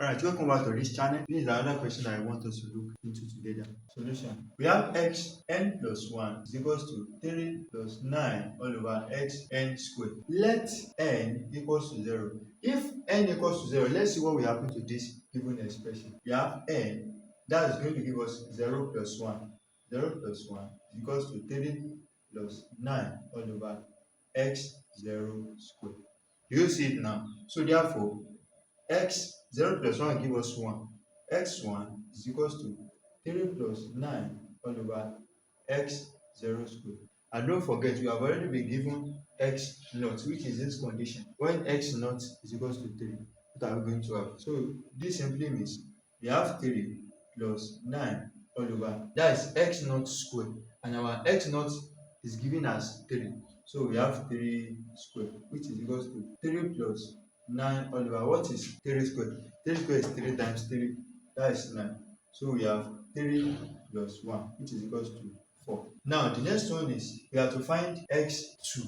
Alright, welcome back to this channel. This is another question that I want us to look into together. Solution. We have n plus 1 is equals to 3 plus 9 all over n squared. Let n equals to 0. If n equals to 0, let's see what will happen to this given expression. We have n, that is going to give us 0 plus 1. 0 plus 1 is equals to 3 plus 9 all over x0 squared. Do you see it now? So therefore, 0 plus 1 give us 1. x1 is equals to 3 plus 9 all over x0 squared. And don't forget, we have already been given x naught, which is this condition. When x naught is equals to 3, what are we going to have? So this simply means we have 3 plus 9 all over, that is x naught squared. And our x naught is given as 3. So we have 3 squared, which is equals to 3 plus 9 all over, what is 3 squared? 3 squared is 3 times 3, that is 9. So we have 3 plus 1, which is equals to 4. Now the next one is we have to find x2.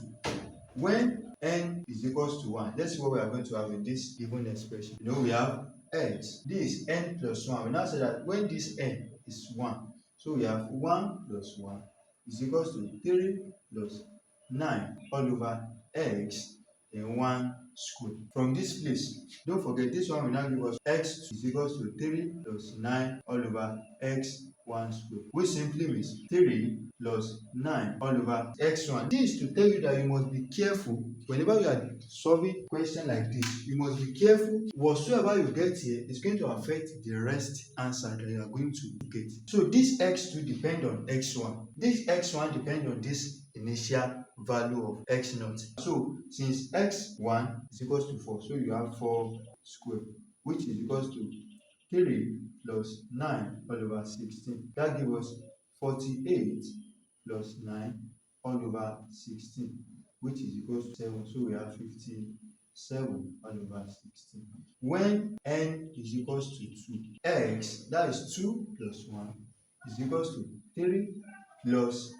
When n is equals to 1, let's see what we are going to have in this given expression. We have x, this is n plus 1. We now say that when this n is 1, so we have 1 plus 1 is equals to 3 plus 9 all over x and 1 squared. From this place, don't forget this one will now give us x is equals to 3 plus 9 all over x1 squared, which simply means 3 plus 9 all over x1. This is to tell you that you must be careful whenever you are solving a question like this. You must be careful. Whatsoever you get here is going to affect the rest answer that you are going to get. So this x2 depends on x1. This x1 depends on this initial value of x naught. So since x1 is equals to 4, so you have 4 squared, which is equals to 3 plus 9 all over 16. That gives us 48 plus 9 all over 16, which is equals to 7. So we have 57 all over 16. When n is equals to 2, x, that is 2 plus 1, is equals to 3 plus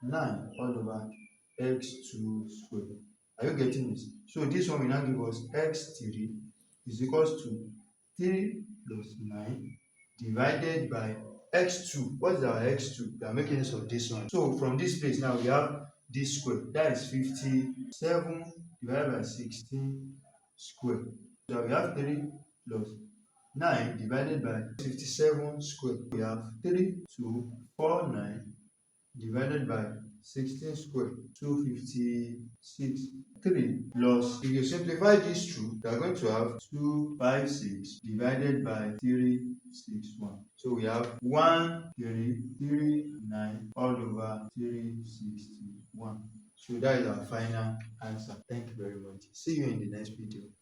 9 all over x2 squared. Are you getting this? So this one will now give us x3 is equals to 3 plus 9 divided by x2. What is our x2? We are making use of this one. So from this place now we have this square. That is 57 divided by 16 squared. So we have 3 plus 9 divided by 57 squared. We have 3249 divided by 16 squared, 256. 3 plus, if you simplify this through, you are going to have 256 divided by 361. So we have 1339 all over 361. So that is our final answer. Thank you very much. See you in the next video.